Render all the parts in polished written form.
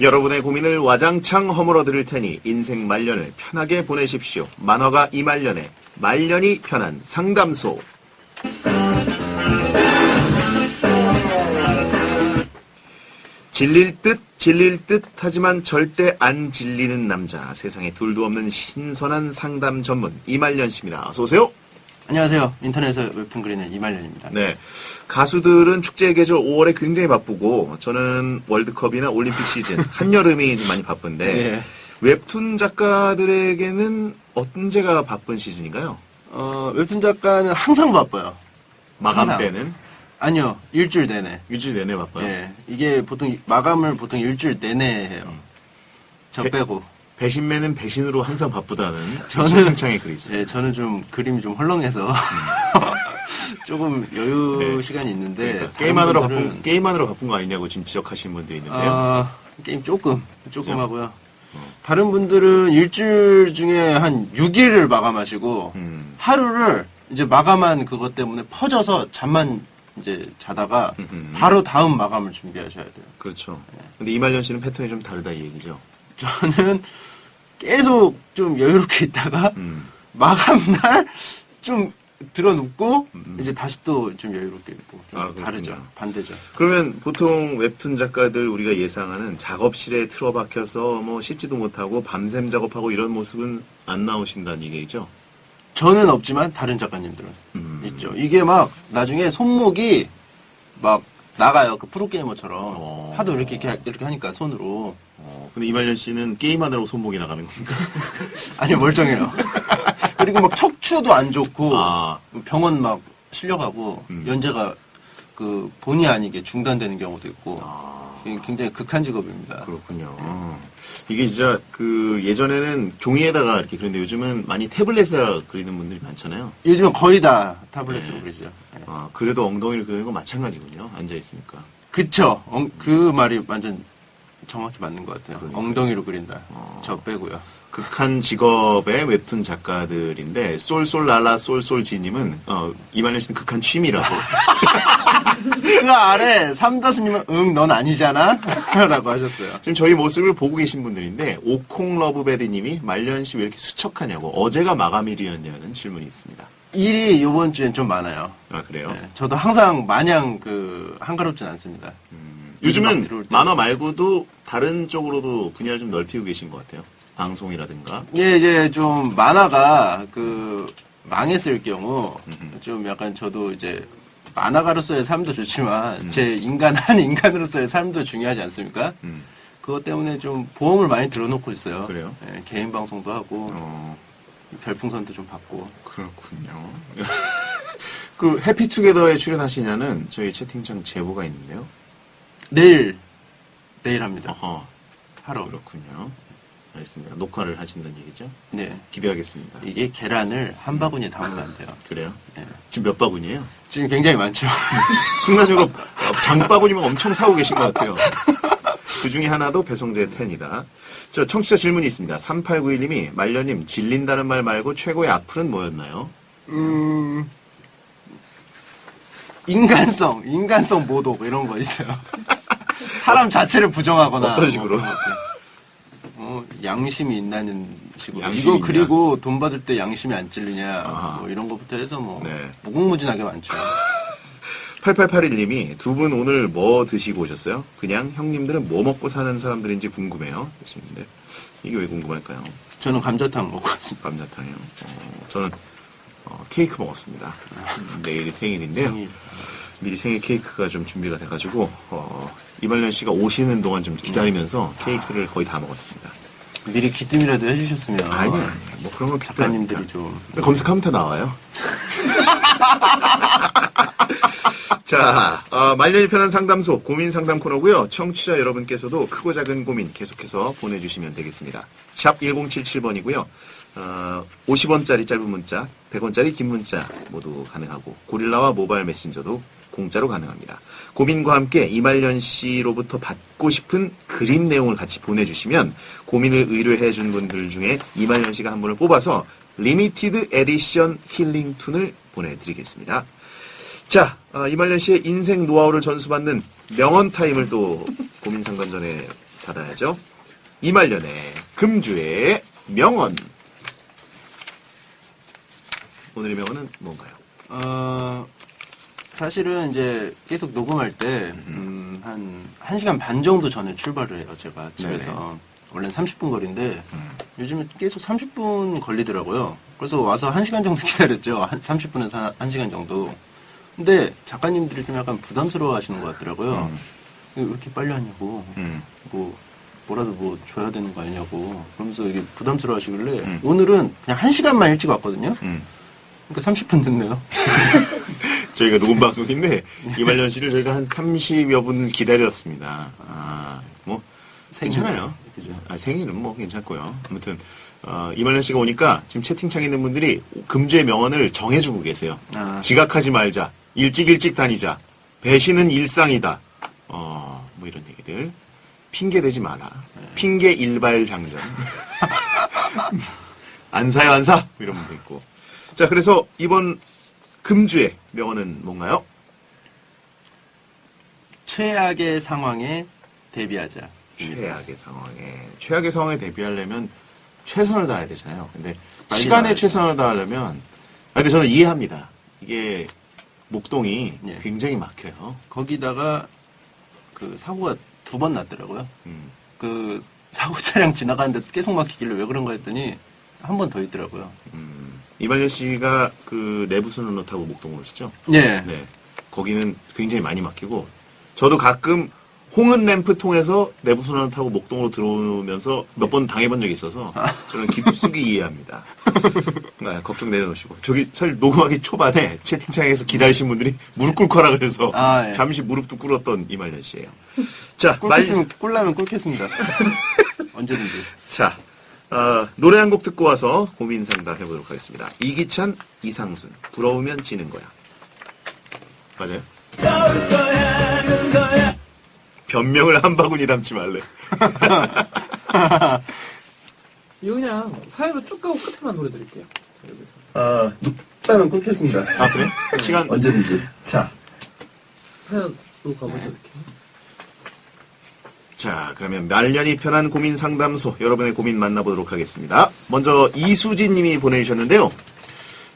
여러분의 고민을 와장창 허물어 드릴 테니 인생 말년을 편하게 보내십시오. 만화가 이말년의 말년이 편한 상담소. 질릴 듯 하지만 절대 안 질리는 남자. 세상에 둘도 없는 신선한 상담 전문 이말년 씨입니다. 어서 오세요. 안녕하세요. 인터넷에서 웹툰 그리는 이말년입니다. 네. 가수들은 축제의 계절 5월에 굉장히 바쁘고 저는 월드컵이나 올림픽 시즌 한여름이 좀 많이 바쁜데 네. 웹툰 작가들에게는 언제가 바쁜 시즌인가요? 웹툰 작가는 항상 바빠요. 마감 항상. 때는? 아니요. 일주일 내내. 일주일 내내 바빠요? 네. 이게 보통 마감을 보통 일주일 내내 해요. 저 빼고. 배신맨은 배신으로 항상 바쁘다는 저는 창에 글이 있어요. 네, 저는 좀 그림이 좀 헐렁해서 조금 여유 네. 시간이 있는데 그러니까 게임하느라 바쁜 거 아니냐고 지금 지적하시는 분들이 있는데요. 게임 조금 하고요. 다른 분들은 일주일 중에 한 6일을 마감하시고 하루를 이제 마감한 그것 때문에 퍼져서 잠만 이제 자다가 바로 다음 마감을 준비하셔야 돼요. 그렇죠. 근데 이말년 씨는 패턴이 좀 다르다 이 얘기죠. 저는 계속 좀 여유롭게 있다가 마감날 좀 들어눕고 이제 다시 또 좀 여유롭게 있고 좀 다르죠. 반대죠. 그러면 보통 웹툰 작가들 우리가 예상하는 작업실에 틀어박혀서 뭐 씻지도 못하고 밤샘 작업하고 이런 모습은 안 나오신다는 얘기죠? 저는 없지만 다른 작가님들은 있죠. 이게 막 나중에 손목이 막 나가요. 그 프로게이머처럼 하도 이렇게 하니까 손으로. 근데 이말년 씨는 게임하느라고 손목이 나가는 겁니까? 아니 멀쩡해요. 그리고 막 척추도 안 좋고 병원 막 실려가고 연재가 그 본의 아니게 중단되는 경우도 있고 굉장히 극한 직업입니다. 그렇군요. 이게 진짜 그 예전에는 종이에다가 이렇게 그런데 요즘은 많이 태블릿에다 그리는 분들이 많잖아요. 요즘은 거의 다 타블렛으로 그리죠. 네. 그래도 엉덩이를 그리는 건 마찬가지군요. 앉아 있으니까. 그쵸. 그 말이 완전 정확히 맞는 것 같아요. 그러니까. 엉덩이로 그린다. 저 빼고요. 극한 직업의 웹툰 작가들인데 쏠쏠랄라 쏠쏠지님은 이말년 씨는 극한 취미라고. 그 아래 삼다수님은 응 넌 아니잖아 라고 하셨어요. 지금 저희 모습을 보고 계신 분들인데 오콩러브베리님이 말년 씨 왜 이렇게 수척하냐고 어제가 마감일이었냐는 질문이 있습니다. 일이 이번 주엔 좀 많아요. 아 그래요? 네, 저도 항상 마냥 한가롭진 않습니다. 요즘은 만화 말고도 다른 쪽으로도 분야를 좀 넓히고 계신 것 같아요. 방송이라든가. 예, 이제 좀 만화가 망했을 경우 좀 약간 저도 이제 만화가로서의 삶도 좋지만 제 한 인간으로서의 삶도 중요하지 않습니까? 그것 때문에 좀 보험을 많이 들어놓고 있어요. 그래요? 예, 개인 방송도 하고 별풍선도 좀 받고. 그렇군요. 그 해피투게더에 출연하시냐는 저희 채팅창 제보가 있는데요. 내일 합니다. 어허. 하루. 그렇군요. 알겠습니다. 녹화를 하신다는 얘기죠? 네. 기대하겠습니다. 이게 계란을 한 바구니에 담으면 안 돼요. 그래요? 네. 지금 몇 바구니예요? 지금 굉장히 많죠. 순간적으로 장바구니만 엄청 사고 계신 것 같아요. 그 중에 하나도 배송제 10이다. 저 청취자 질문이 있습니다. 3891님이 말년님 질린다는 말 말고 최고의 악플은 뭐였나요? 인간성 모독 이런 거 있어요. 사람 자체를 부정하거나 어떤 식으로? 양심이 있다는 식으로. 양심이 이거 그리고 돈 받을 때 양심이 안 찔리냐 뭐 이런 것부터 해서 네. 무궁무진하게 많죠. 8881님이 두 분 오늘 뭐 드시고 오셨어요? 그냥 형님들은 뭐 먹고 사는 사람들인지 궁금해요. 하시는데 이게 왜 궁금할까요? 저는 감자탕 먹고 왔습니다. 감자탕이요. 저는 케이크 먹었습니다. 내일이 생일인데요. 생일. 미리 생일 케이크가 좀 준비가 돼가지고 이말년 씨가 오시는 동안 좀 기다리면서 케이크를 거의 다 먹었습니다. 미리 기뜸이라도 해주셨으면. 아니요. 뭐 그런 건 작가님들이 좀. 검색하면 다 나와요. 자, 말년이 편한 상담소 고민 상담 코너고요. 청취자 여러분께서도 크고 작은 고민 계속해서 보내주시면 되겠습니다. 샵 1077번이고요. 50원짜리 짧은 문자, 100원짜리 긴 문자 모두 가능하고 고릴라와 모바일 메신저도 공짜로 가능합니다. 고민과 함께 이말년 씨로부터 받고 싶은 그림 내용을 같이 보내주시면 고민을 의뢰해 준 분들 중에 이말년 씨가 한 분을 뽑아서 리미티드 에디션 힐링 툰을 보내드리겠습니다. 자, 이말년 씨의 인생 노하우를 전수받는 명언 타임을 또 고민 상담 전에 받아야죠. 이말년의 금주의 명언. 오늘의 명언은 뭔가요? 사실은 이제 계속 녹음할 때, 한 1시간 반 정도 전에 출발을 해요, 제가 집에서. 네네. 원래는 30분 거리인데, 요즘에 계속 30분 걸리더라고요. 그래서 와서 1시간 정도 기다렸죠. 한 30분에서 1시간 정도. 근데 작가님들이 좀 약간 부담스러워 하시는 것 같더라고요. 왜 이렇게 빨리 하냐고. 뭐라도 뭐 줘야 되는 거 아니냐고. 그러면서 이게 부담스러워 하시길래, 오늘은 그냥 1시간만 일찍 왔거든요. 그러니까 30분 됐네요. 저희가 녹음 방송인데 이말년 씨를 저희가 한 30여 분 기다렸습니다. 괜찮아요. 그죠? 생일은 뭐 괜찮고요. 아무튼 이말년 씨가 오니까 지금 채팅창에 있는 분들이 금주의 명언을 정해주고 계세요. 지각하지 말자, 일찍 다니자, 배신은 일상이다. 뭐 이런 얘기들. 핑계 대지 마라. 핑계 일발장전. 안 사요, 안 사. 이런 분도 있고. 자, 그래서 이번 금주의 명언은 뭔가요? 최악의 상황에 대비하자. 최악의 상황에 대비하려면 최선을 다해야 되잖아요. 근데 빨리 시간에 나와야죠. 최선을 다하려면, 근데 저는 이해합니다. 이게 목동이 예. 굉장히 막혀요. 거기다가 그 사고가 2번 났더라고요. 음. 그 사고 차량 지나가는데 계속 막히길래 왜 그런가 했더니 한 번 더 있더라고요. 이말년 씨가 그 내부순환로 타고 목동 오시죠? 네. 네. 거기는 굉장히 많이 막히고, 저도 가끔 홍은 램프 통해서 내부순환을 타고 목동으로 들어오면서 몇 번 당해본 적이 있어서 저는 깊숙이 이해합니다. 네, 걱정 내려놓으시고. 저기 사실 녹음하기 초반에 채팅창에서 기다리신 분들이 무릎 꿇고 하라 그래서 예. 잠시 무릎도 꿇었던 이말년 씨예요. 자, 꿀라면 꿀겠습니다. 언제든지. 자, 노래 한 곡 듣고 와서 고민 상담 해보도록 하겠습니다. 이기찬, 이상순, 부러우면 지는 거야. 맞아요? 변명을 한 바구니 담지 말래. 이거 그냥 사연으로 쭉 가고 끝에만 노래 드릴게요. 꿀라면 꿀겠습니다. 아, 그래? 시간 언제든지. 자. 사연으로 가보죠, 이렇게. 자, 그러면 말년이 편한 고민 상담소, 여러분의 고민 만나보도록 하겠습니다. 먼저 이수진 님이 보내주셨는데요.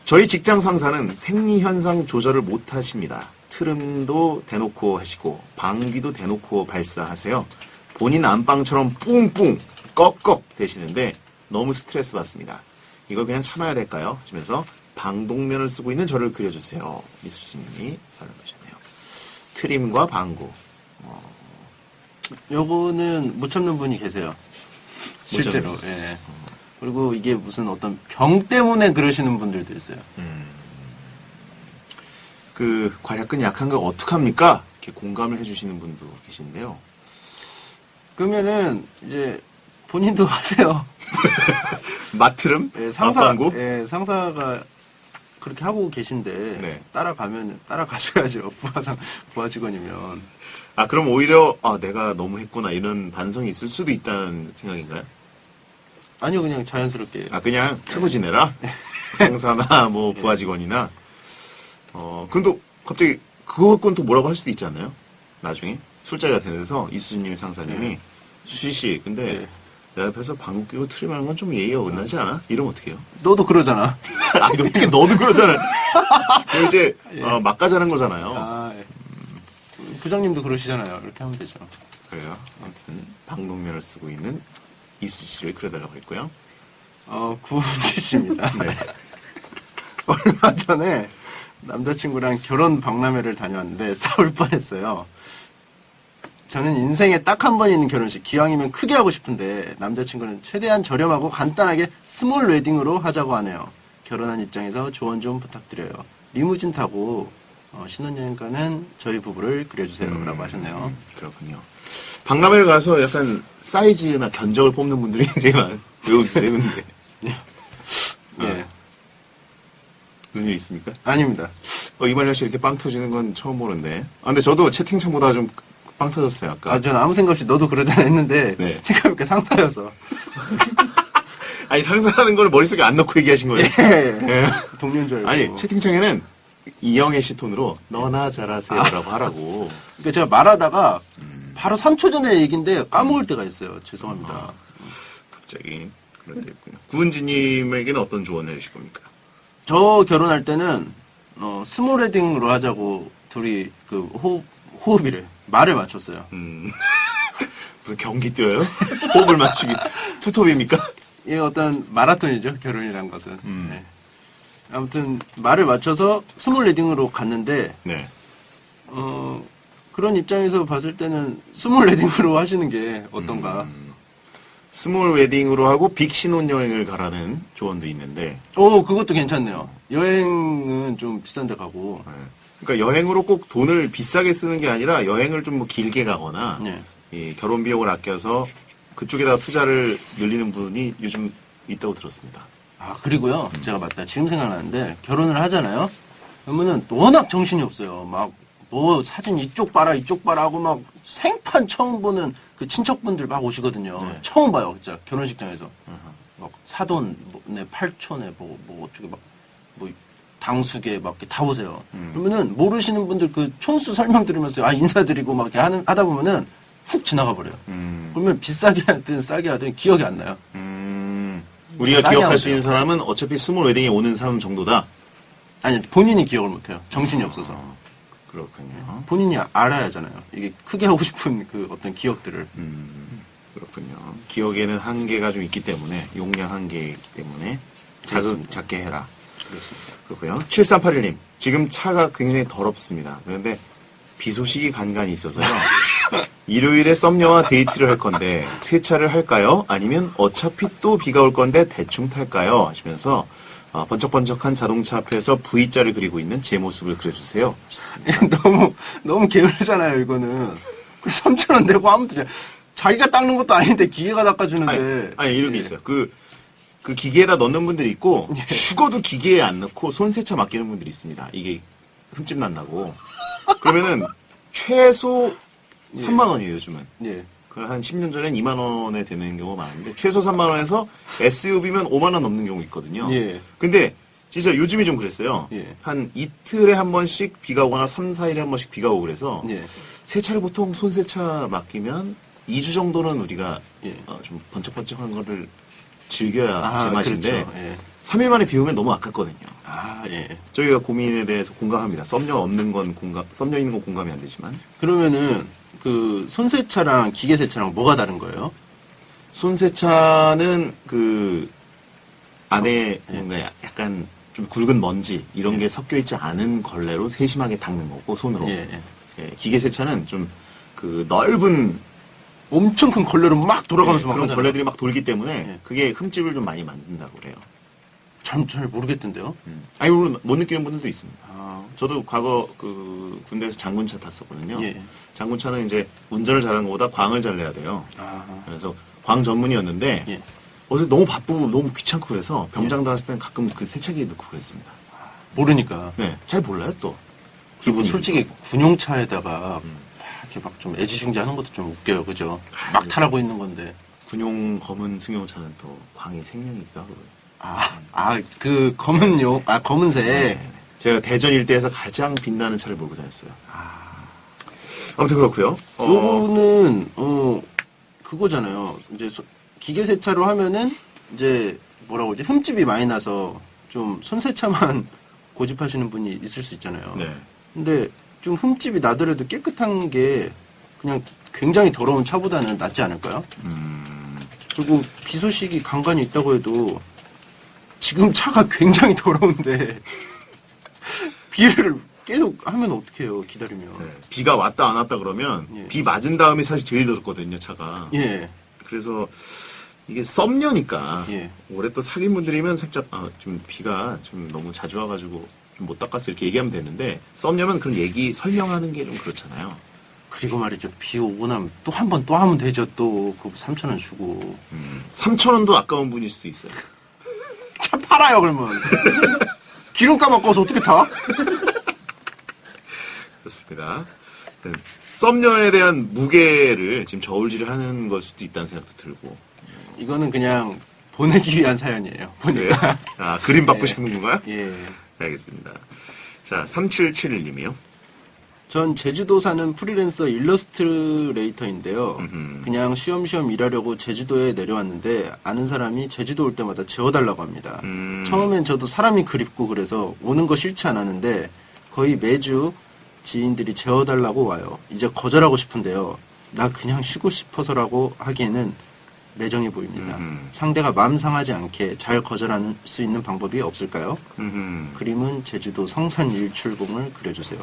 저희 직장 상사는 생리현상 조절을 못 하십니다. 트름도 대놓고 하시고 방귀도 대놓고 발사하세요. 본인 안방처럼 뿡뿡 꺽꺽 되시는데 너무 스트레스 받습니다. 이걸 그냥 참아야 될까요? 하시면서 방독면을 쓰고 있는 저를 그려주세요. 이수진 님이 사연을 보셨네요. 트림과 방구. 요거는 못 참는 분이 계세요. 못 실제로. 참는 예. 그리고 이게 무슨 어떤 병 때문에 그러시는 분들도 있어요. 그 괄약근 약한 걸 어떡합니까? 이렇게 공감을 해주시는 분도 계신데요. 그러면은 이제 본인도 하세요. 마트름? 예, 앞방구? 상사가 그렇게 하고 계신데 네. 따라가셔야죠. 부하 직원이면. 그럼 오히려 내가 너무 했구나 이런 반성이 있을 수도 있다는 생각인가요? 아니요, 그냥 자연스럽게. 그냥 트고 지내라? 상사나 뭐 부하 직원이나. 근데 갑자기 그건 또 뭐라고 할 수도 있지 않나요? 나중에 술자리가 되면서 이수진님이 상사님이 수진 씨, 근데 내 앞에서 방귀 끼고 트림하는 건 좀 예의가 어긋나지 않아? 이러면 어떡해요? 너도 그러잖아. 아니 어떻게 너도 그러잖아. 그거 이제 막 가자는 거잖아요. 예. 부장님도 그러시잖아요. 이렇게 하면 되죠. 그래요. 아무튼 방독면을 쓰고 있는 이수지 씨를 그려달라고 했고요. 구은지 씨입니다. 네. 얼마 전에 남자친구랑 결혼 박람회를 다녀왔는데 싸울 뻔했어요. 저는 인생에 딱 한 번 있는 결혼식, 기왕이면 크게 하고 싶은데 남자친구는 최대한 저렴하고 간단하게 스몰 웨딩으로 하자고 하네요. 결혼한 입장에서 조언 좀 부탁드려요. 리무진 타고 신혼여행 가는 저희 부부를 그려주세요. 라고 하셨네요. 그렇군요. 박람회를 가서 약간 사이즈나 견적을 뽑는 분들이 굉장히 많아요. 왜 웃으세요, 근데? 예. 무슨 일 있습니까? 아닙니다. 이말년 씨 이렇게 빵 터지는 건 처음 보는데. 근데 저도 채팅창보다 좀 빵 터졌어요, 아까. 저는 아무 생각 없이 너도 그러잖아 했는데 네. 생각해보니까 상사여서. 아니, 상상하는 걸 머릿속에 안 넣고 얘기하신 거예요? 예. 동료인 줄 알고. 아니, 채팅창에는 이영애 씨 톤으로 너나 잘하세요라고 하라고. 그러니까 제가 말하다가 바로 3초 전에 얘기인데 까먹을 때가 있어요. 죄송합니다. 갑자기 그런 데 있군요. 구은지님에게는 어떤 조언을 해주실 겁니까? 저 결혼할 때는 스몰 웨딩으로 하자고 둘이 그 호흡이래. 말을 맞췄어요. 무슨 경기 뛰어요? 호흡을 맞추기. 투톱입니까? 이게 어떤 마라톤이죠. 결혼이란 것은. 네. 아무튼 말을 맞춰서 스몰 웨딩으로 갔는데 네. 그런 입장에서 봤을 때는 스몰 웨딩으로 하시는 게 어떤가. 스몰 웨딩으로 하고 빅 신혼여행을 가라는 조언도 있는데. 그것도 괜찮네요. 여행은 좀 비싼 데 가고. 네. 그러니까 여행으로 꼭 돈을 비싸게 쓰는 게 아니라 여행을 좀 뭐 길게 가거나 네. 이 결혼 비용을 아껴서 그쪽에다가 투자를 늘리는 분이 요즘 있다고 들었습니다. 그리고요. 제가 맞다. 지금 생각나는데 결혼을 하잖아요. 그러면은 워낙 정신이 없어요. 막 뭐 사진 이쪽 봐라 이쪽 봐라 하고 막 생판 처음 보는 그 친척분들 막 오시거든요. 네. 처음 봐요. 진짜 결혼식장에서. 막 사돈, 내 팔촌에 뭐 어떻게 뭐 당숙에 막 이렇게 다 오세요. 그러면은 모르시는 분들 그 촌수 설명 들으면서 인사드리고 막 이렇게 하다 보면은 훅 지나가 버려요. 그러면 비싸게 하든 싸게 하든 기억이 안 나요. 우리가 싸게 기억할 수 하세요. 있는 사람은 어차피 스몰 웨딩에 오는 사람 정도다. 아니 본인이 기억을 못 해요. 정신이 없어서. 그렇군요. 본인이 알아야 하잖아요. 이게 크게 하고 싶은 그 어떤 기억들을. 그렇군요. 기억에는 한계가 좀 있기 때문에 용량 한계이기 때문에 그렇습니다. 작게 해라. 그렇습니다. 그렇고요. 7381님 지금 차가 굉장히 더럽습니다. 그런데 비 소식이 간간히 있어서요. 일요일에 썸녀와 데이트를 할 건데 세차를 할까요? 아니면 어차피 또 비가 올 건데 대충 탈까요? 하시면서 번쩍번쩍한 자동차 앞에서 V자를 그리고 있는 제 모습을 그려주세요. 너무 게으르잖아요, 이거는. 3,000원 내고 하면 되냐. 자기가 닦는 것도 아닌데 기계가 닦아주는데. 아니 이런 게 예. 있어요. 그 기계에다 넣는 분들이 있고 죽어도 기계에 안 넣고 손세차 맡기는 분들이 있습니다. 이게 흠집 난다고. 그러면은 최소 3만 원이에요, 요즘은. 예. 한 10년 전엔 2만 원에 되는 경우가 많은데 최소 3만 원에서 SUV면 5만 원 넘는 경우 있거든요. 예. 근데 진짜 요즘이 좀 그랬어요. 예. 한 이틀에 한 번씩 비가 오거나 3, 4일에 한 번씩 비가 오고 그래서 예. 세차를 보통 손세차 맡기면 2주 정도는 우리가 예. 좀 번쩍번쩍한 거를 즐겨야 제맛인데 그렇죠. 예. 3일 만에 비 오면 너무 아깝거든요. 예. 저희가 고민에 대해서 공감합니다. 썸녀 없는 건 썸녀 있는 건 공감이 안 되지만 그러면은 그 손세차랑 기계세차랑 뭐가 다른 거예요? 손세차는 그 안에 뭔가 약간 좀 굵은 먼지 이런 게 섞여 있지 않은 걸레로 세심하게 닦는 거고 손으로. 예. 기계세차는 좀 그 넓은 엄청 큰 걸레로 막 돌아가면서 막 그런 하잖아요. 걸레들이 막 돌기 때문에 예. 그게 흠집을 좀 많이 만든다고 그래요. 잘 모르겠던데요. 아니 물론 못 느끼는 분들도 있습니다. 아, 저도 과거 그 군대에서 장군차 탔었거든요. 예. 장군차는 이제 운전을 잘하는 것보다 광을 잘 내야 돼요. 아, 그래서 광 전문이었는데 예. 어제 너무 바쁘고 너무 귀찮고 그래서 병장 들어갔을 때는 가끔 그 세차기에 넣고 그랬습니다. 모르니까. 네, 잘 몰라요 또. 기분 솔직히 군용차에다가 이렇게 막 좀 애지중지하는 것도 좀 웃겨요, 그죠? 막 타라고 있는 건데. 군용 검은 승용차는 또 광이 생명이기도 하고요. 그 검은색. 네. 제가 대전 일대에서 가장 빛나는 차를 몰고 다녔어요. 아무튼 그렇고요. 요거는 그거잖아요. 이제 기계 세차로 하면은 이제 뭐라고 하지? 흠집이 많이 나서 좀 손세차만 고집하시는 분이 있을 수 있잖아요. 네. 근데 좀 흠집이 나더라도 깨끗한 게 그냥 굉장히 더러운 차보다는 낫지 않을까요? 그리고 비 소식이 간간히 있다고 해도 지금 차가 굉장히 더러운데 비를 계속 하면 어떡해요, 기다리면. 네. 비가 왔다 안 왔다 그러면 예. 비 맞은 다음에 사실 제일 더럽거든요, 차가. 예. 그래서 이게 썸녀니까 예. 올해 또 사귄 분들이면 살짝 좀 비가 좀 너무 자주 와가지고 좀 못 닦았어 이렇게 얘기하면 되는데 썸녀면 그런 얘기 설명하는 게 좀 그렇잖아요. 그리고 말이죠. 비 오고 나면 또 한 번 또 하면 되죠. 또 그 3,000원 주고. 3,000원도 아까운 분일 수도 있어요. 차 팔아요, 그러면. 기름값 아까워서 어떻게 타? 그렇습니다. 썸녀에 대한 무게를 지금 저울질을 하는 걸 수도 있다는 생각도 들고. 이거는 그냥 보내기 위한 사연이에요. 그래요? 보니까. 아, 그림 받고 네. 싶은 건가요? 예. 알겠습니다. 자, 3771님이요. 전 제주도 사는 프리랜서 일러스트레이터인데요. 음흠. 그냥 쉬엄쉬엄 일하려고 제주도에 내려왔는데 아는 사람이 제주도 올 때마다 재워달라고 합니다. 처음엔 저도 사람이 그립고 그래서 오는 거 싫지 않았는데 거의 매주 지인들이 재워달라고 와요. 이제 거절하고 싶은데요. 나 그냥 쉬고 싶어서라고 하기에는 매정해 보입니다. 상대가 마음 상하지 않게 잘 거절할 수 있는 방법이 없을까요? 그림은 제주도 성산 일출봉을 그려주세요.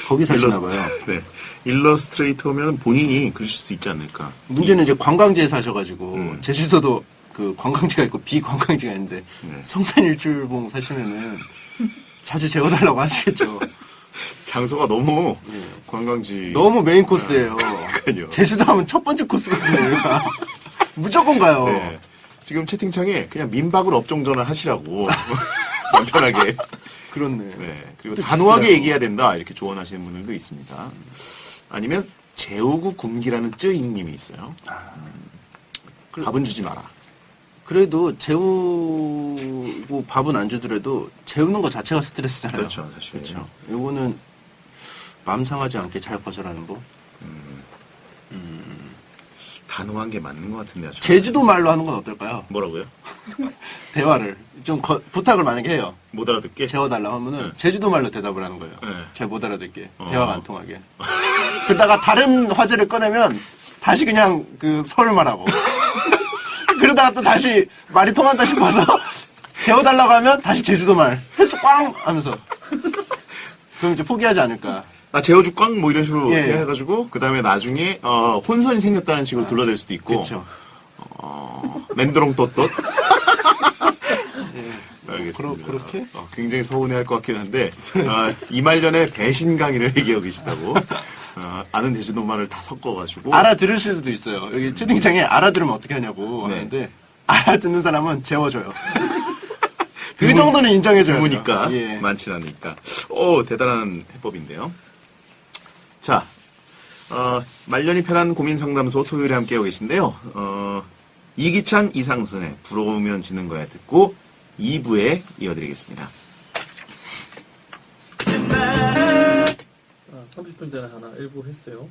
거기 사시나봐요. 네. 일러스트레이터면 본인이 그리실 수 있지 않을까. 문제는 이제 관광지에 사셔가지고 음. 제주도도 그 관광지가 있고 비관광지가 있는데 네. 성산 일출봉 사시면은 자주 재워달라고 하시겠죠. 장소가 너무 예. 관광지. 너무 메인 코스예요. 그러니까요. 제주도 하면 첫 번째 코스거든요. 여기가. 무조건 가요. 네. 지금 채팅창에 그냥 민박을 업종 전환하시라고. 간편하게. 그렇네. 네. 그리고 또 단호하게 비싸요. 얘기해야 된다. 이렇게 조언하시는 분들도 있습니다. 아니면 재우구 굶기라는 쯔잉님이 있어요. 밥은 주지 마라. 그래도 재우고 밥은 안 주더라도 재우는 것 자체가 스트레스잖아요. 그렇죠, 사실. 그렇죠. 요거는 마음 상하지 않게 잘 거절하는 법. 단호한 게 맞는 것 같은데요. 저는. 제주도 말로 하는 건 어떨까요? 뭐라고요? 대화를 좀 부탁을 만약에 해요. 못 알아듣게? 재워달라고 하면은 네. 제주도 말로 대답을 하는 거예요. 네. 잘 못 알아듣게. 어. 대화가 안 통하게. 그러다가 다른 화제를 꺼내면 다시 그냥 그 서울 말하고. 그러다가 또 다시 말이 통한다 싶어서 재워달라고 하면 다시 제주도 말. 해수 꽝! 하면서. 그럼 이제 포기하지 않을까. 아, 재워주 꽝? 뭐 이런 식으로 예. 해가지고, 그 다음에 나중에, 혼선이 생겼다는 식으로 둘러댈 수도 있고, 그렇죠. 맨드롱 떳떳? 예. 알겠습니다. 그렇게? 굉장히 서운해할 것 같긴 한데, 이말년에 배신 강의를 얘기하고 계시다고, 아는 제주도말을 다 섞어가지고, 알아들으실 수도 있어요. 여기 채팅창에 알아들으면 어떻게 하냐고 네. 하는데, 알아듣는 사람은 재워줘요. 그 정도는 인정해줘요. 드무니까, 예. 많진 않으니까. 대단한 해법인데요. 자, 말년이 편한 고민 상담소 토요일에 함께하고 계신데요. 이기찬, 이상순의 부러우면 지는 거야 듣고 2부에 이어드리겠습니다. 30분 전에 하나 일부 했어요.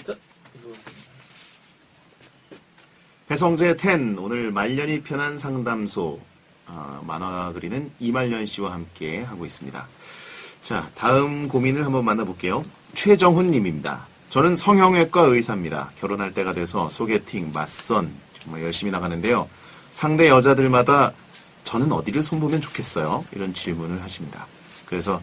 자, 이거 배성재 10, 오늘 말년이 편한 상담소, 만화 그리는 이말년 씨와 함께 하고 있습니다. 자, 다음 고민을 한번 만나볼게요. 최정훈 님입니다. 저는 성형외과 의사입니다. 결혼할 때가 돼서 소개팅, 맞선, 정말 열심히 나가는데요. 상대 여자들마다 저는 어디를 손보면 좋겠어요? 이런 질문을 하십니다. 그래서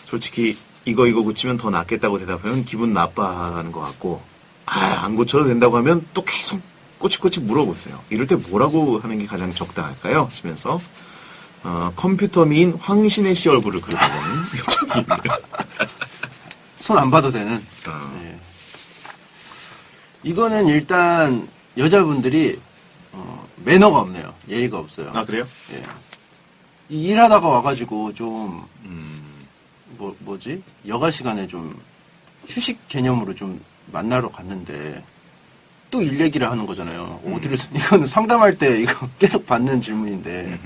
솔직히 이거 고치면 더 낫겠다고 대답하면 기분 나빠하는 것 같고, 안 고쳐도 된다고 하면 또 계속 꼬치꼬치 물어보세요. 이럴 때 뭐라고 하는 게 가장 적당할까요? 하시면서 컴퓨터 미인 황신혜 씨 얼굴을 그려달라는 요청입니다. 손 안 봐도 되는. 예. 이거는 일단 여자분들이 매너가 없네요. 예의가 없어요. 아, 그래요? 예. 일하다가 와가지고 좀 뭐지? 여가 시간에 좀 휴식 개념으로 좀 만나러 갔는데 또 일 얘기를 하는 거잖아요. 어디를 이거는 상담할 때 이거 계속 받는 질문인데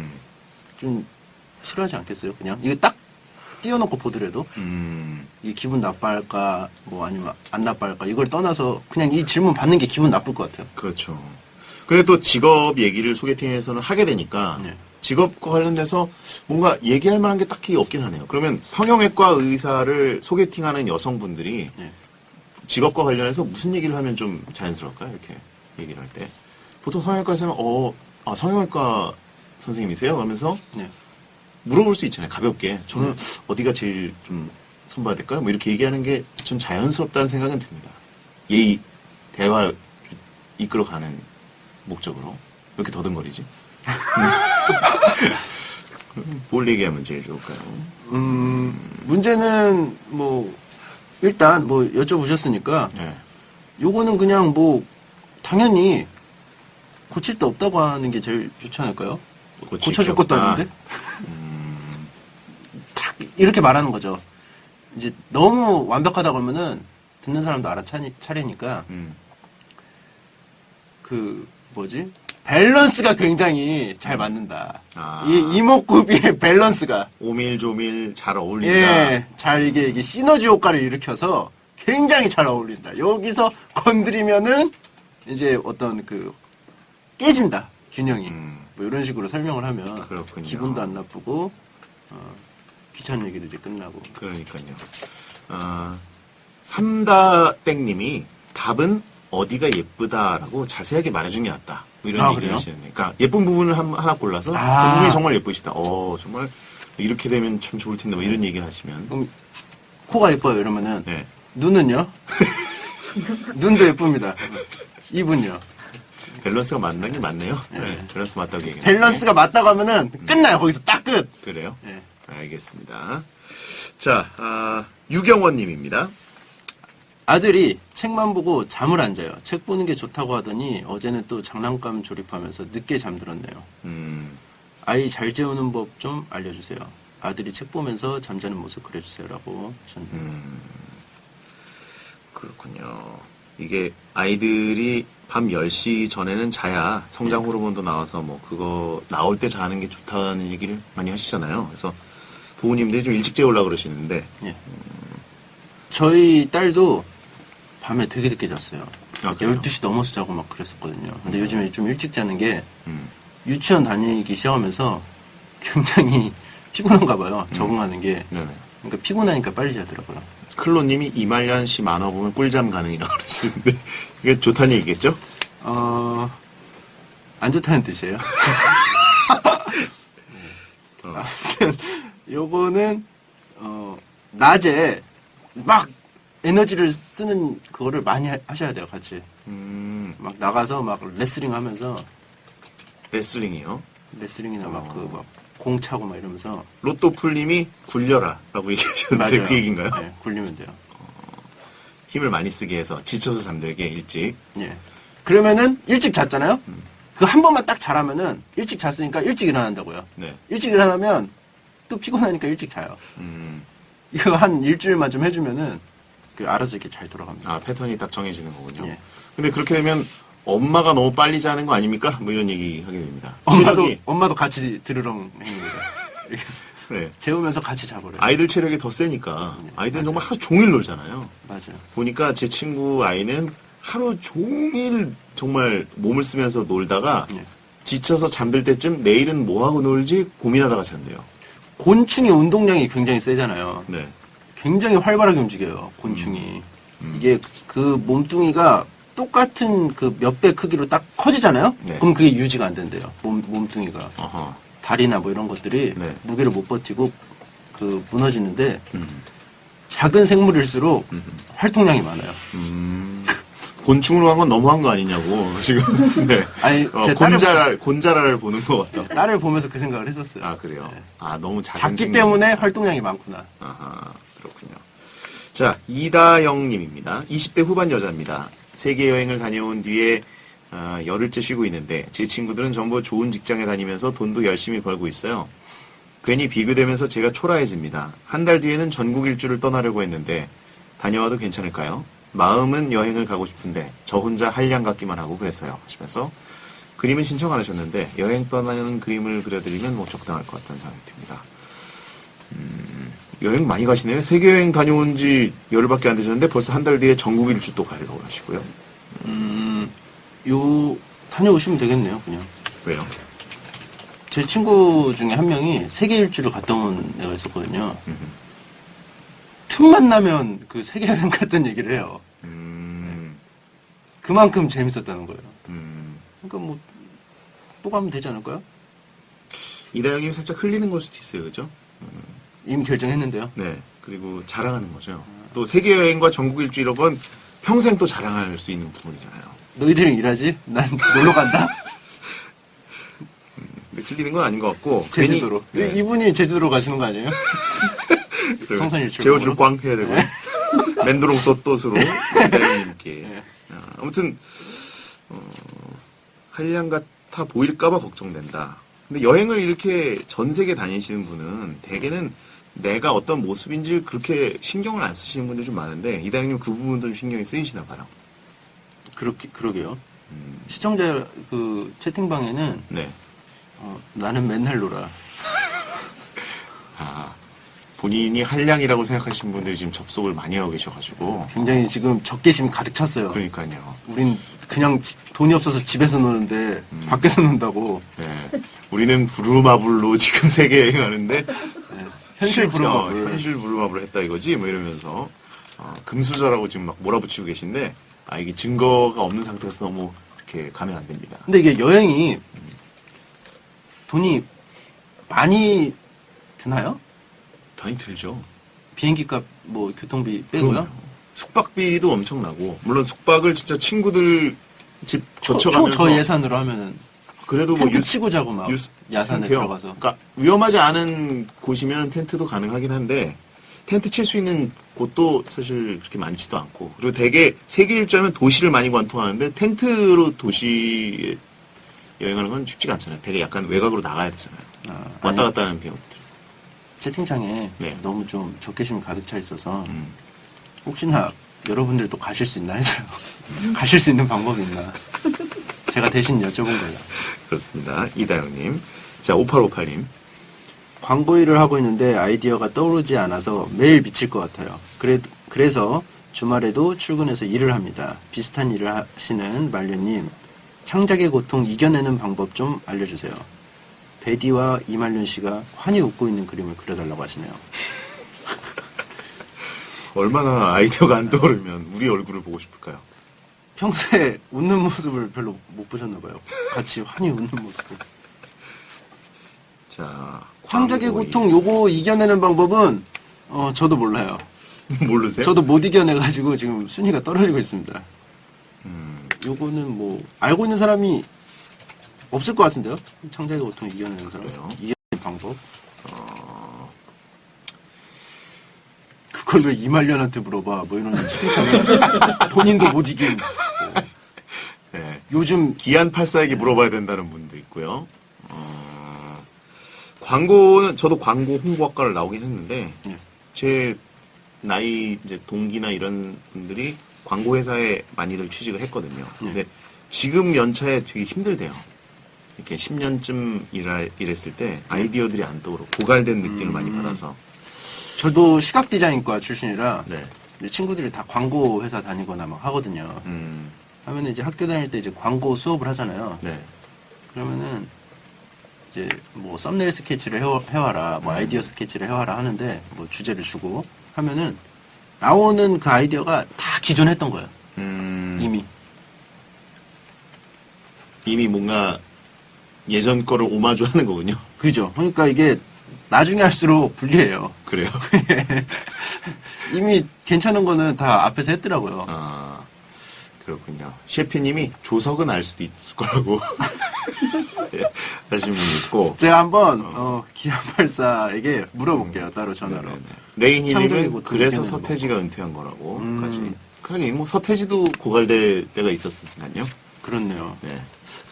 좀 싫어하지 않겠어요? 그냥 이거 딱 띄워놓고 보더라도 이게 기분 나빠할까 뭐 아니면 안 나빠할까 이걸 떠나서 그냥 이 질문 받는 게 기분 나쁠 것 같아요. 그렇죠. 근데 또 직업 얘기를 소개팅에서는 하게 되니까 네. 직업과 관련돼서 뭔가 얘기할 만한 게 딱히 없긴 하네요. 그러면 성형외과 의사를 소개팅하는 여성분들이 네. 직업과 관련해서 무슨 얘기를 하면 좀 자연스러울까요? 이렇게 얘기를 할 때. 보통 성형외과에서는 성형외과 선생님이세요? 하면서 네. 물어볼 수 있잖아요. 가볍게. 저는 어디가 제일 좀 손봐야 될까요? 뭐 이렇게 얘기하는 게 좀 자연스럽다는 생각은 듭니다. 예의, 대화 이끌어가는 목적으로. 왜 이렇게 더듬거리지? 뭘 얘기하면 제일 좋을까요? 문제는 뭐 일단 뭐 여쭤보셨으니까 네. 요거는 그냥 뭐 당연히 고칠 데 없다고 하는 게 제일 좋지 않을까요? 고쳐줄 것도 없다. 아닌데 탁 이렇게 말하는 거죠. 이제 너무 완벽하다 그러면은 듣는 사람도 알아차리니까 그 뭐지? 밸런스가 굉장히 잘 맞는다. 아. 이 이목구비의 밸런스가 오밀조밀 잘 어울린다. 예, 잘 이게 시너지 효과를 일으켜서 굉장히 잘 어울린다. 여기서 건드리면은 이제 어떤 그 깨진다 균형이 뭐 이런 식으로 설명을 하면 그렇군요. 기분도 안 나쁘고 귀찮은 얘기도 이제 끝나고. 그러니까요. 삼다땡님이 답은 어디가 예쁘다라고 자세하게 말해준 게 낫다. 뭐 이런 얘기를 그래요? 하시는데. 그러니까 예쁜 부분을 하나 골라서 아. 그 부분이 정말 예쁘시다. 정말 이렇게 되면 참 좋을 텐데 뭐 이런 얘기를 하시면. 그럼 코가 예뻐요 이러면은 네. 눈은요? 눈도 예쁩니다. 입은요? 밸런스가 맞는 게 맞네요. 네. 밸런스 맞다고 얘기해요. 밸런스가 맞다고 하면은 끝나요. 거기서 딱 끝. 그래요? 예. 알겠습니다. 자, 유경원님입니다. 아들이 책만 보고 잠을 안 자요. 책 보는 게 좋다고 하더니 어제는 또 장난감 조립하면서 늦게 잠들었네요. 아이 잘 재우는 법 좀 알려주세요. 아들이 책 보면서 잠자는 모습 그려주세요라고 하셨네요. 그렇군요. 이게 아이들이 밤 10시 전에는 자야 성장 호르몬도 나와서 뭐 그거 나올 때 자는 게 좋다는 얘기를 많이 하시잖아요. 그래서 부모님들이 좀 일찍 재우려고 그러시는데 예. 저희 딸도 밤에 되게 늦게 잤어요. 아, 그래요? 12시 넘어서 자고 막 그랬었거든요. 근데 요즘에 좀 일찍 자는 게 음, 유치원 다니기 시작하면서 굉장히 피곤한가 봐요. 적응하는 게. 네네. 그러니까 피곤하니까 빨리 자더라고요. 클로님이 이말년 씨 만화 보면 꿀잠 가능이라고 그러시는데 이게 좋다는 얘기겠죠? 안 좋다는 뜻이에요. 어. 아무튼 요거는 낮에 막 에너지를 쓰는 그거를 많이 하셔야 돼요. 같이 막 나가서 막 레슬링 하면서 레슬링이요. 레슬링이나 막 공 차고 막 이러면서 로또풀님이 굴려라라고 얘기하셨는데 그 얘기인가요? 네, 굴리면 돼요. 힘을 많이 쓰게 해서 지쳐서 잠들게 일찍. 예. 그러면은 일찍 잤잖아요. 그 한 번만 딱 잘하면은 일찍 잤으니까 일찍 일어난다고요. 네. 일찍 일어나면 또 피곤하니까 일찍 자요. 이거 한 일주일만 좀 해주면은 그 알아서 이렇게 잘 돌아갑니다. 아, 패턴이 딱 정해지는 거군요. 예. 근데 그렇게 되면 엄마가 너무 빨리 자는 거 아닙니까? 뭐 이런 얘기 하게 됩니다. 엄마도 같이 들으렁 행입니다. 네. 재우면서 같이 자버려요. 아이들 체력이 더 세니까 아이들은 맞아요. 정말 하루 종일 놀잖아요. 맞아요. 보니까 제 친구 아이는 하루 종일 정말 몸을 쓰면서 놀다가 예. 지쳐서 잠들 때쯤 내일은 뭐 하고 놀지 고민하다가 잔대요. 곤충의 운동량이 굉장히 세잖아요. 네. 굉장히 활발하게 움직여요. 곤충이. 이게 그 몸뚱이가 똑같은 그 몇 배 크기로 딱 커지잖아요. 네. 그럼 그게 유지가 안 된대요. 몸뚱이가. 어허. 다리나 뭐 이런 것들이 네. 무게를 못 버티고 그 무너지는데 작은 생물일수록 활동량이 많아요. 곤충으로 한 건 너무한 거 아니냐고 지금. 네. 아니, 제 딸을 곤자라를 보는 것 같다. 딸을 보면서 그 생각을 했었어요. 아 그래요. 네. 아 너무 작은 작기 생물. 때문에 활동량이 많구나. 아하, 그렇군요. 자, 이다영님입니다. 20대 후반 여자입니다. 세계 여행을 다녀온 뒤에 열흘째 쉬고 있는데 제 친구들은 전부 좋은 직장에 다니면서 돈도 열심히 벌고 있어요. 괜히 비교되면서 제가 초라해집니다. 한 달 뒤에는 전국 일주를 떠나려고 했는데 다녀와도 괜찮을까요? 마음은 여행을 가고 싶은데 저 혼자 한량 같기만 하고 그랬어요. 하시면서 그림은 신청 안 하셨는데 여행 떠나는 그림을 그려드리면 뭐 적당할 것 같다는 생각이 듭니다. 여행 많이 가시네요. 세계여행 다녀온 지 열흘밖에 안 되셨는데 벌써 한 달 뒤에 전국 일주 또 가려고 하시고요. 다녀오시면 되겠네요, 그냥. 왜요? 제 친구 중에 한 명이 세계 일주를 갔다 온 애가 있었거든요. 틈만 나면 그 세계 여행 갔던 얘기를 해요. 그만큼 재밌었다는 거예요. 그러니까 뭐, 또 가면 되지 않을까요? 이다영님 살짝 흘리는 걸 수도 있어요. 그죠? 이미 결정했는데요. 네. 그리고 자랑하는 거죠. 또 세계여행과 전국 일주 이런 건 평생 또 자랑할 수 있는 부분이잖아요. 너희들은 일하지? 난 놀러 간다? 근데 흘리는 건 아닌 것 같고. 제주도로. 괜히, 네. 이분이 제주도로 가시는 거 아니에요? 성선일출. 제어줄 꽝 해야 되고. 맨도롱 또또스로 이다영님께. 네. 아무튼 한량 같아 보일까봐 걱정된다. 근데 여행을 이렇게 전 세계 다니시는 분은 대개는 내가 어떤 모습인지 그렇게 신경을 안 쓰시는 분들이 좀 많은데 이다영님 그 부분도 좀 신경이 쓰이시나 봐요. 그러게요. 시청자 그 채팅방에는 네. 나는 맨날 놀아. 아, 본인이 한량이라고 생각하시는 분들이 지금 접속을 많이 하고 계셔가지고. 굉장히 지금 적개심 가득 찼어요. 그러니까요. 우린 그냥 돈이 없어서 집에서 노는데 밖에서 논다고. 네. 우리는 부루마블로 지금 세계 여행하는데 네. 현실 부루마블. 현실 부루마블을 했다 이거지? 뭐 이러면서 금수저라고 지금 막 몰아붙이고 계신데 이게 증거가 없는 상태에서 너무 그렇게 가면 안 됩니다. 근데 이게 여행이 돈이 많이 드나요? 많이 들죠. 비행기 값, 뭐, 교통비 빼고요? 그럼요. 숙박비도 엄청나고 물론 숙박을 진짜 친구들 집 저 거쳐가면서 예산으로 하면은 그래도 뭐 텐트 치고 자고 막 야산에 텐트요. 들어가서. 그러니까 위험하지 않은 곳이면 텐트도 가능하긴 한데 텐트 칠 수 있는 곳도 사실 그렇게 많지도 않고 그리고 되게 세계 일주하면 도시를 많이 관통하는데 텐트로 도시에 여행하는 건 쉽지가 않잖아요. 되게 약간 외곽으로 나가야 되잖아요. 왔다 아니, 갔다 하는 비용들. 채팅창에 네. 너무 좀 적개심이 가득 차 있어서 음. 혹시나 여러분들도 가실 수 있나 해서요. 가실 수 있는 방법이 있나. 제가 대신 여쭤본 거예요. 그렇습니다. 이다영님. 자, 5858님. 광고 일을 하고 있는데 아이디어가 떠오르지 않아서 매일 미칠 것 같아요. 그래서 주말에도 출근해서 일을 합니다. 비슷한 일을 하시는 말년님, 창작의 고통 이겨내는 방법 좀 알려주세요. 베디와 이말년 씨가 환히 웃고 있는 그림을 그려달라고 하시네요. 얼마나 아이디어가 안 떠오르면 우리 얼굴을 보고 싶을까요? 평소에 웃는 모습을 별로 못 보셨나 봐요. 같이 환히 웃는 모습을. 자, 창작의 광고 고통 요거 이겨내는 방법은 저도 몰라요. 모르세요? 저도 못 이겨내가지고 지금 순위가 떨어지고 있습니다. 음, 요거는 뭐 알고 있는 사람이 없을 것 같은데요? 창작의 고통 이겨내는 사람. 그래요? 이겨내는 방법. 어, 그걸 왜 이말년한테 물어봐? 뭐 이런 채팅창에 본인도 못 이긴. 뭐. 네. 요즘 기안 84에게 물어봐야 된다는 분도 있고요. 광고는 저도 광고 홍보학과를 나오긴 했는데 네. 제 나이 이제 동기나 이런 분들이 광고 회사에 많이들 취직을 했거든요. 근데 지금 연차에 되게 힘들대요. 이렇게 10년쯤 일했을 때 아이디어들이 안 떠오르고 고갈된 느낌을 많이 받아서. 저도 시각 디자인과 출신이라 네. 이제 친구들이 다 광고 회사 다니거나 막 하거든요. 하면은 이제 학교 다닐 때 이제 광고 수업을 하잖아요. 네. 그러면은 이제 뭐 썸네일 스케치를 해와라, 뭐 아이디어 스케치를 해와라 하는데 뭐 주제를 주고 하면은 나오는 그 아이디어가 다 기존에 했던 거예요. 이미 뭔가 예전 거를 오마주 하는 거군요. 그죠? 그러니까 이게 나중에 할수록 불리해요. 그래요? 이미 괜찮은 거는 다 앞에서 했더라고요. 아, 그렇군요. 셰피님이 조석은 알 수도 있을 거라고 예, 하신 분 있고. 제가 한번 기아발사에게 물어볼게요. 따로 전화로. 네네네. 창작의 레이님은 고통을 그래서 이겨내는 서태지가 은퇴한 거라고까지. 하긴 뭐 서태지도 고갈될 때가 있었으니까요. 그렇네요. 네.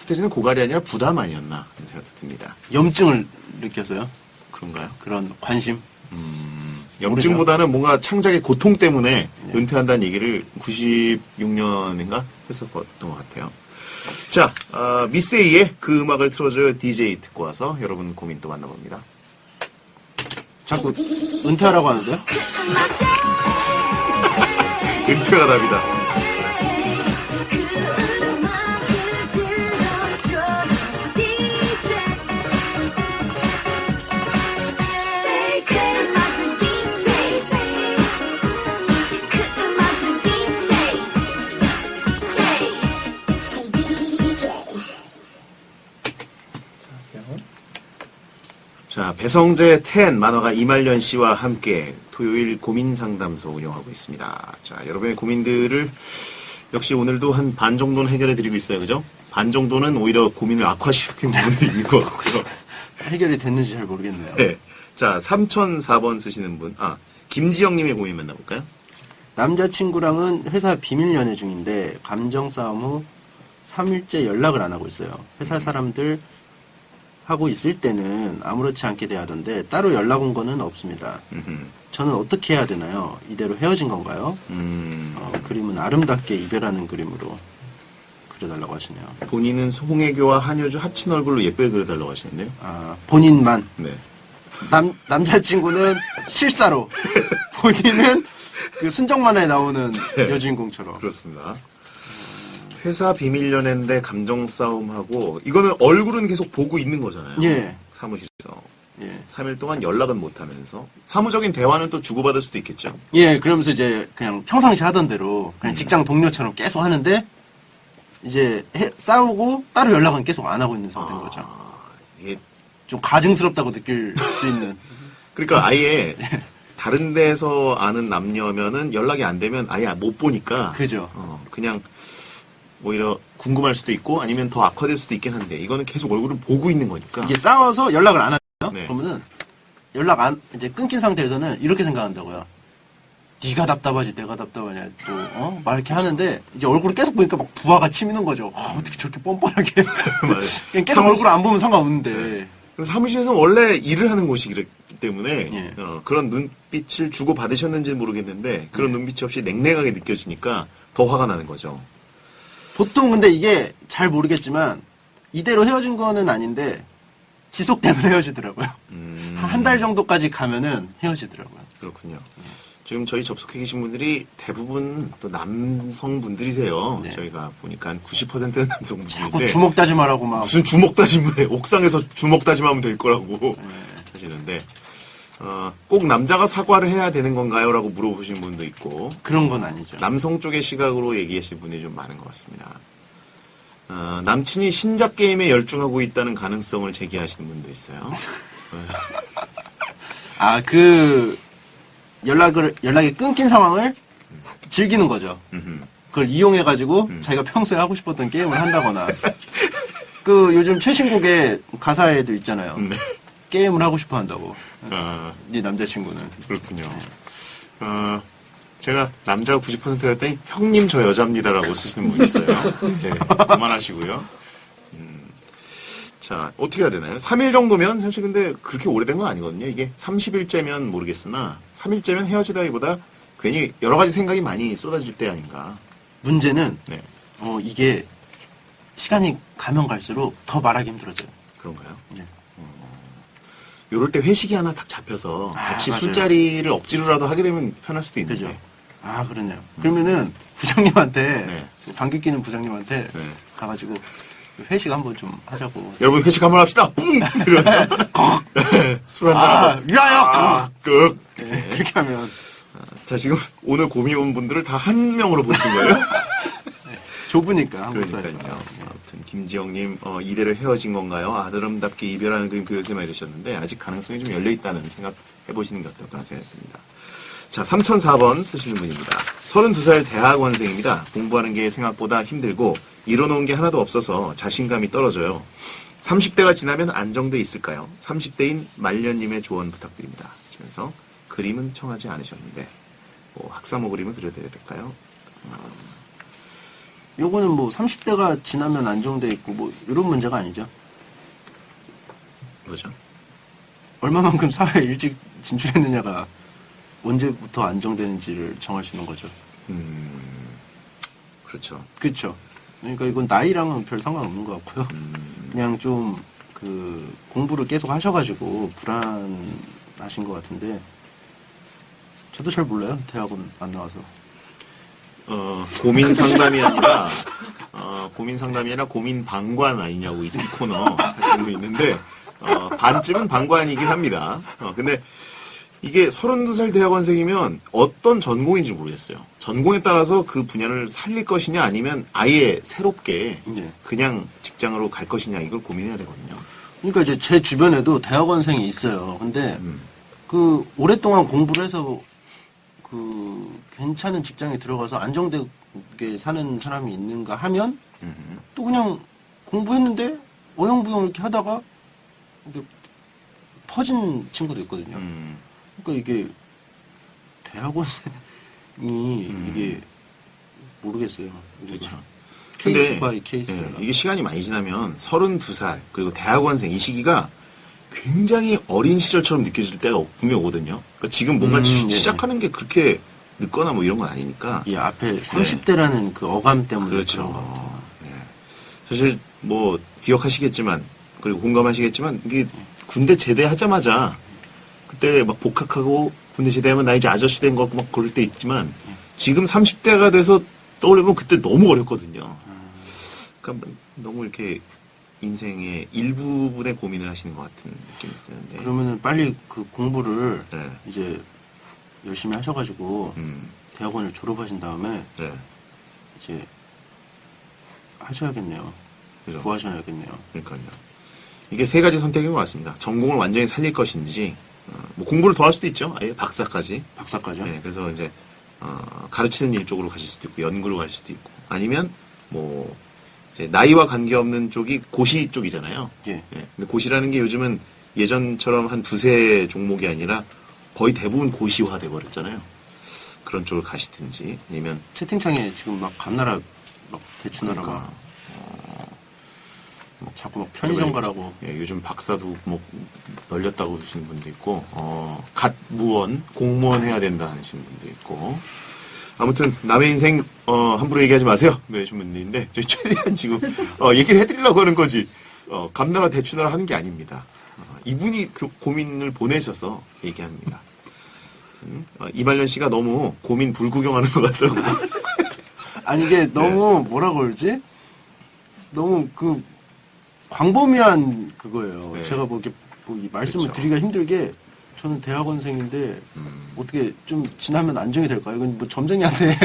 서태지는 고갈이 아니라 부담 아니었나 그런 생각도 듭니다. 염증을 느꼈어요. 그런가요? 그런 관심. 염증보다는 뭔가 창작의 고통 때문에 네. 은퇴한다는 얘기를 96년인가 했었던 것 같아요. 자, 미세이의 그 음악을 틀어줘요 DJ 듣고 와서 여러분 고민 또 만나봅니다. 자꾸 은퇴하라고 하는데요? 은퇴가 답이다. 자, 배성재 텐 만화가 이말년 씨와 함께 토요일 고민 상담소 운영하고 있습니다. 자, 여러분의 고민들을 역시 오늘도 한 반 정도는 해결해 드리고 있어요. 그죠? 반 정도는 오히려 고민을 악화시키는 부분도 있는 것 같고요. 해결이 됐는지 잘 모르겠네요. 네. 자, 3004번 쓰시는 분. 김지영 님의 고민 만나볼까요? 남자친구랑은 회사 비밀 연애 중인데 감정 싸움 후 3일째 연락을 안 하고 있어요. 회사 사람들 하고 있을 때는 아무렇지 않게 대하던데 따로 연락 온 거는 없습니다. 저는 어떻게 해야 되나요? 이대로 헤어진 건가요? 그림은 아름답게 이별하는 그림으로 그려달라고 하시네요. 본인은 송혜교와 한효주 합친 얼굴로 예쁘게 그려달라고 하시는데요. 아, 본인만. 네. 남자친구는 실사로. 본인은 그 순정만화에 나오는 여주인공처럼. 그렇습니다. 회사 비밀 연애인데 감정 싸움하고 이거는 얼굴은 계속 보고 있는 거잖아요. 예. 사무실에서. 예. 3일 3일 동안 연락은 못 하면서 사무적인 대화는 또 주고받을 수도 있겠죠. 예, 그러면서 이제 그냥 평상시 하던 대로 그냥 직장 동료처럼 계속 하는데 이제 싸우고 따로 연락은 계속 안 하고 있는 상태인 거죠. 이게 좀 가증스럽다고 느낄 수 있는. 그러니까 아예 다른 데서 아는 남녀면은 연락이 안 되면 아예 못 보니까 그죠. 그냥 오히려 궁금할 수도 있고 아니면 더 악화될 수도 있긴 한데 이거는 계속 얼굴을 보고 있는 거니까. 이게 싸워서 연락을 안 하죠. 네. 그러면은 이제 끊긴 상태에서는 이렇게 생각한다고요. 네가 답답하지 내가 답답하냐 또 막 이렇게 하는데 이제 얼굴을 계속 보니까 막 부하가 치미는 거죠. 어떻게 저렇게 뻔뻔하게 맞아요. 그냥 계속 얼굴 안 보면 상관없는데. 사무실에서 원래 일을 하는 곳이기 때문에 예. 그런 눈빛을 주고 받으셨는지는 모르겠는데 그런 눈빛이 없이 냉랭하게 느껴지니까 더 화가 나는 거죠. 보통 근데 이게 잘 모르겠지만 이대로 헤어진 거는 아닌데 지속되면 헤어지더라고요. 한 달 정도까지 가면은 헤어지더라고요. 그렇군요. 지금 저희 접속해 계신 분들이 대부분 또 남성분들이세요. 네. 저희가 보니까 한 90%는 자꾸 남성분들인데 주먹 다짐하라고 막. 무슨 주먹 다짐을 해. 옥상에서 주먹 다짐하면 될 거라고 하시는데 꼭 남자가 사과를 해야 되는 건가요? 라고 물어보신 분도 있고 그런 건 아니죠. 남성 쪽의 시각으로 얘기하시는 분이 좀 많은 것 같습니다. 남친이 신작 게임에 열중하고 있다는 가능성을 제기하시는 분도 있어요. 아, 연락이 끊긴 상황을 즐기는 거죠. 그걸 이용해가지고 자기가 평소에 하고 싶었던 게임을 한다거나. 요즘 최신곡의 가사에도 있잖아요. 네. 게임을 하고 싶어 한다고. 아, 네 남자친구는. 그렇군요. 제가 남자가 90%였더니 형님 저 여자입니다라고 쓰시는 분이 있어요. 네, 그만하시고요. 자, 어떻게 해야 되나요? 3일 정도면 사실 근데 그렇게 오래된 건 아니거든요. 이게 30일째면 모르겠으나 3일째면 헤어지다기보다 괜히 여러 가지 생각이 많이 쏟아질 때 아닌가. 문제는 네, 이게 시간이 가면 갈수록 더 말하기 힘들어져요. 그런가요? 네. 요럴 때 회식이 하나 딱 잡혀서 같이 맞아요. 술자리를 억지로라도 하게 되면 편할 수도 있는데. 그죠? 아, 그러네요. 그러면은 부장님한테, 네. 방귀 끼는 부장님한테 네. 가가지고 회식 한번 좀 하자고. 여러분 회식 한번 합시다. 뿡! 이러면서 술 한잔 아, 하고. 위하여! 끝! 네, 그렇게 하면 자, 지금 오늘 고미 온 분들을 다 한 명으로 보시는 거예요? 좁으니까 한국 그러니까요. 사회가. 아무튼 김지영님 이대로 헤어진 건가요? 아름답게 이별하는 그림 그려주세요 이러셨는데 아직 가능성이 좀 열려있다는 생각 해보시는 게 어떨까 생각됩니다. 자, 3004번 쓰시는 분입니다. 32살 대학원생입니다. 공부하는 게 생각보다 힘들고 이뤄놓은 게 하나도 없어서 자신감이 떨어져요. 30대가 지나면 안정돼 있을까요? 30대인 말년님의 조언 부탁드립니다. 하시면서 그림은 청하지 않으셨는데 학사모 그림을 그려드려야 될까요? 요거는 뭐 30대가 지나면 안정돼 있고 뭐 이런 문제가 아니죠. 뭐죠? 얼마만큼 사회에 일찍 진출했느냐가 언제부터 안정되는지를 정할 수 있는 거죠. 그렇죠. 그렇죠. 그러니까 이건 나이랑은 별 상관없는 것 같고요. 그냥 좀 공부를 계속 하셔가지고 불안하신 것 같은데 저도 잘 몰라요. 대학원 안 나와서. 고민 상담이 아니라, 고민 방관 아니냐고, 이 코너 하시는 분 있는데, 반쯤은 방관이긴 합니다. 근데, 이게 32살 대학원생이면 어떤 전공인지 모르겠어요. 전공에 따라서 그 분야를 살릴 것이냐 아니면 아예 새롭게 네. 그냥 직장으로 갈 것이냐 이걸 고민해야 되거든요. 그러니까 이제 제 주변에도 대학원생이 있어요. 근데 오랫동안 공부를 해서 괜찮은 직장에 들어가서 안정되게 사는 사람이 있는가 하면 또 그냥 공부했는데 어영부영 이렇게 하다가 이렇게 퍼진 친구도 있거든요. 그러니까 이게 대학원생이 이게 모르겠어요. 그렇죠. 케이스 근데, 바이 케이스. 이게 시간이 많이 지나면 32살 그리고 대학원생 이 시기가 굉장히 어린 시절처럼 느껴질 때가 분명 오거든요. 그러니까 지금 뭔가 예. 시작하는 게 그렇게 늦거나 뭐 이런 건 아니니까. 이 앞에 30대라는 그 어감 때문에 그렇죠. 그런 것 같아요. 예. 사실 뭐 기억하시겠지만 그리고 공감하시겠지만 이게 군대 제대하자마자 그때 막 복학하고 군대 제대하면 나 이제 아저씨 된 거 같고 막 그럴 때 있지만 지금 30대가 돼서 떠올리면 그때 너무 어렸거든요. 그러니까 너무 이렇게 인생의 일부분의 고민을 하시는 것 같은 느낌이 드는데. 그러면은 빨리 그 공부를 네. 이제 열심히 하셔가지고 대학원을 졸업하신 다음에 네. 이제 하셔야겠네요. 그죠. 구하셔야겠네요. 그러니까요. 이게 세 가지 선택인 것 같습니다. 전공을 완전히 살릴 것인지, 뭐 공부를 더 할 수도 있죠. 아예 박사까지. 박사까지요? 네, 그래서 이제 가르치는 일 쪽으로 가실 수도 있고 연구로 갈 수도 있고 아니면 뭐 이제 나이와 관계없는 쪽이 고시 쪽이잖아요. 예. 근데 고시라는 게 요즘은 예전처럼 한 두세 종목이 아니라 거의 대부분 고시화 돼 버렸잖아요. 그런 쪽을 가시든지 아니면 채팅창에 지금 막 감나라 막 대추나라 그러니까, 막 자꾸 막 편의점 가라고. 예, 요즘 박사도 뭐 널렸다고 하시는 분도 있고 갓무원 공무원 해야 된다 하시는 분도 있고 아무튼 남의 인생 함부로 얘기하지 마세요. 그러신 분들인데 저희 최대한 지금 얘기를 해드리려고 하는 거지 감나라 대추나라 하는 게 아닙니다. 이분이 그 고민을 보내셔서 얘기합니다. 이말년 씨가 너무 고민 불구경하는 것 같다고. 아니 이게 너무 뭐라고 그러지? 너무 그 광범위한 그거예요. 네. 제가 뭐 이렇게 이 말씀을 그렇죠. 드리기가 힘들게 저는 대학원생인데 어떻게 좀 지나면 안정이 될까요? 이건 뭐 점쟁이한테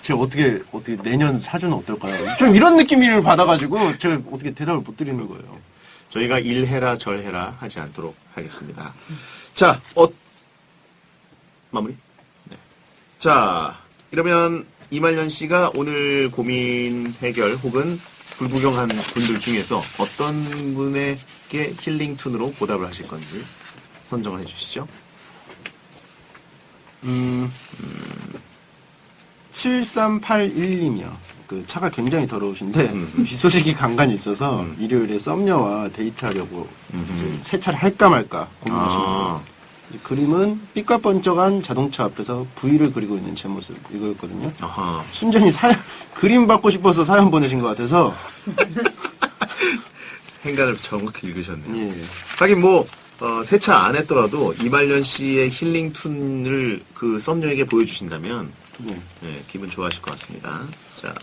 제가 어떻게 내년 사주는 어떨까요? 좀 이런 느낌을 받아가지고 제가 어떻게 대답을 못 드리는 거예요. 저희가 일해라 절해라 하지 않도록 하겠습니다. 자, 마무리? 네. 자, 이러면 이말년 씨가 오늘 고민 해결 혹은 불구경한 분들 중에서 어떤 분에게 힐링 툰으로 보답을 하실 건지 선정을 해주시죠. 7381님이요. 그 차가 굉장히 더러우신데 비 소식이 간간히 있어서 일요일에 썸녀와 데이트하려고 이제 세차를 할까 말까 고민하시는 거예요. 그림은 삐까번쩍한 자동차 앞에서 V를 그리고 있는 제 모습 이거였거든요. 아하. 순전히 그림 받고 싶어서 사연 보내신 것 같아서 행간을 정확히 읽으셨네요. 예. 하긴 뭐 세차 안 했더라도 이말년 씨의 힐링 툰을 그 썸녀에게 보여주신다면 예. 네, 기분 좋아하실 것 같습니다. 자,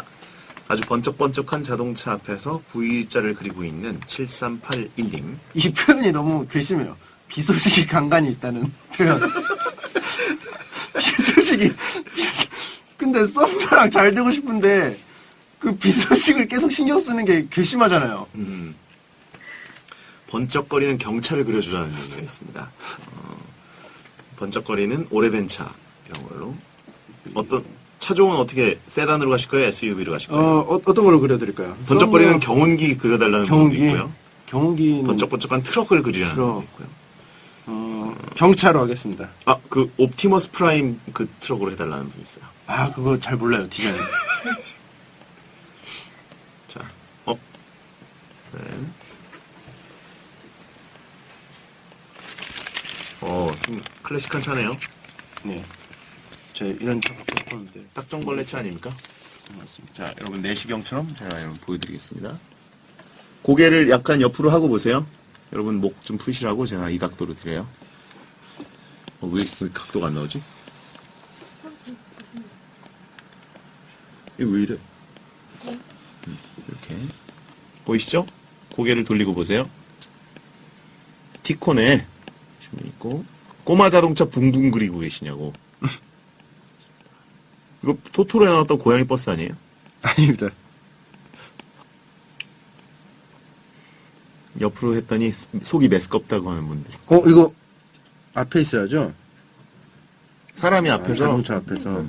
아주 번쩍번쩍한 자동차 앞에서 V자를 그리고 있는 7381님. 이 표현이 너무 괘씸해요. 비 소식이 간간히 있다는 표현. 비 소식이 근데 썸녀랑 잘 되고 싶은데 그 비 소식을 계속 신경 쓰는 게 괘씸하잖아요. 번쩍거리는 경차를 그려주라는 얘기가 있습니다. 번쩍거리는 오래된 차 이런 걸로. 어떤 차종은 어떻게 세단으로 가실 거예요? SUV로 가실 거예요? 어떤 걸로 그려드릴까요? 번쩍거리는 썸녀- 경운기 그려달라는 경운기. 분도 있고요. 경운기는 번쩍번쩍한 트럭을 그리라는 트럭. 분도 있고요. 경차로 하겠습니다. 그 옵티머스 프라임 그 트럭으로 해달라는 분이 있어요. 아 그거 잘 몰라요 디자인. 자, 네. 좀 클래식한 차네요. 네. 제가 이런 차 갖고 싶었는데 딱정벌레 차 아닙니까? 맞습니다. 자, 여러분 내시경처럼 제가 여러분 보여드리겠습니다. 고개를 약간 옆으로 하고 보세요. 여러분 목 좀 푸시라고 제가 이 각도로 드려요. 왜 각도가 안 나오지? 이거 왜 이래? 이렇게 보이시죠? 고개를 돌리고 보세요. 티콘에 지금 있고 꼬마 자동차 붕붕 그리고 계시냐고. 이거 토토로에 나왔던 고양이 버스 아니에요? 아닙니다. 옆으로 했더니 속이 메스껍다고 하는 분들. 이거 앞에 있어야죠. 사람이 앞에서 자동차 앞에서.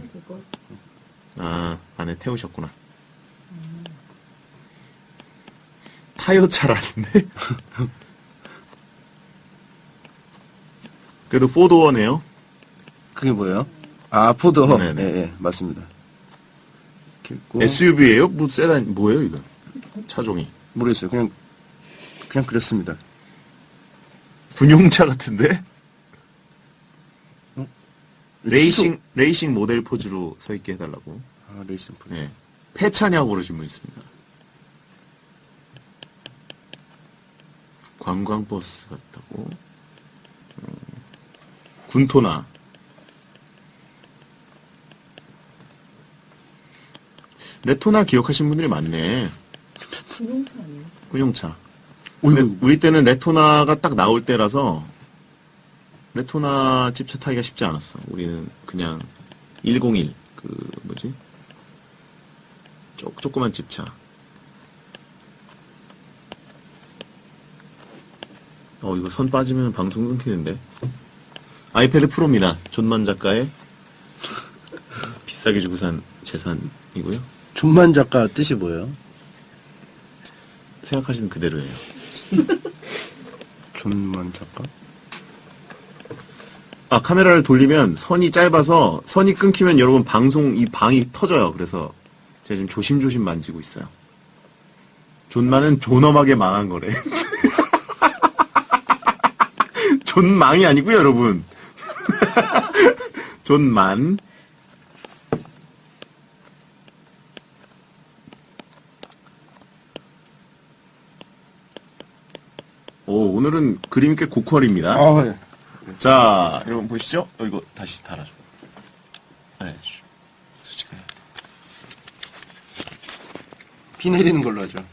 안에 태우셨구나. 타이어차라는데? 그래도 포도어네요. 그게 뭐예요? 포도. 네네. 네, 맞습니다. 이렇게 있고. SUV예요? 뭐 세단 뭐예요 이건? 차종이 모르겠어요. 그냥 그렸습니다. 군용차 같은데? 어? 레이싱 모델 포즈로 서 있게 해달라고. 아, 레이싱 프로. 네. 폐차냐고 그러신 분 있습니다. 관광버스 같다고. 군토나. 레토나 기억하시는 분들이 많네. 군용차 아니에요? 군용차. 근데 우리 때는 레토나가 딱 나올 때라서 레토나 집차 타기가 쉽지 않았어. 우리는 그냥 101, 뭐지? 조그만 집차. 이거 선 빠지면 방송 끊기는데. 아이패드 프로입니다. 존만 작가의 비싸게 주고 산 재산이고요. 존만 작가 뜻이 뭐예요? 생각하시는 그대로예요. 존만 작가? 카메라를 돌리면 선이 짧아서 선이 끊기면 여러분 이 방이 터져요. 그래서 제가 지금 조심조심 만지고 있어요. 존만은 존엄하게 망한 거래. 존망이 아니고요, 여러분. 존만. 오늘은 그림이 꽤 고퀄입니다. 네. 자, 여러분 보시죠? 이거 다시 달아줘. 네, 솔직하게. 피 내리는 걸로 하죠.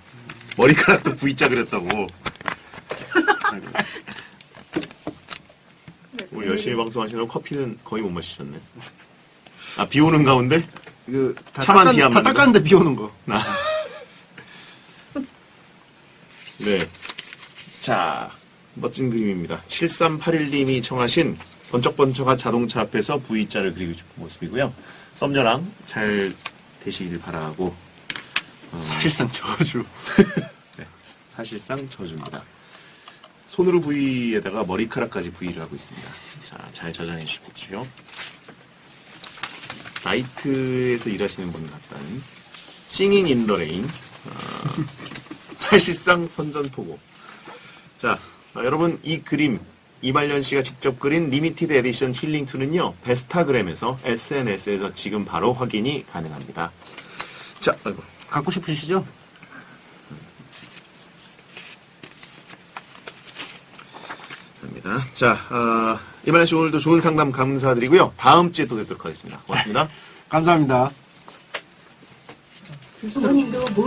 머리카락도 V자 그렸다고. 오늘 열심히 방송하시느라 커피는 거의 못 마시셨네. 비 오는 가운데? 차만 비 안 다 맞는 거? 닦았는데 비 오는 거. 네. 자, 멋진 그림입니다. 7381님이 청하신 번쩍번쩍한 자동차 앞에서 V자를 그리고 싶은 모습이고요. 썸녀랑 잘 되시길 바라고. 사실상 저주. 네, 사실상 저주입니다. 손으로 V에다가 머리카락까지 V를 하고 있습니다. 자, 잘 저장해 주십시오. 나이트에서 일하시는 분 같다는 Singing in the Rain. 사실상 선전포고. 자, 여러분 이 그림 이말년 씨가 직접 그린 리미티드 에디션 힐링2는요 베스타그램에서 SNS에서 지금 바로 확인이 가능합니다. 자, 아이고. 갖고 싶으시죠? 갑니다. 자, 이말년 씨 오늘도 좋은 상담 감사드리고요. 다음 주에 또 뵙도록 하겠습니다. 고맙습니다. 감사합니다. 부모님도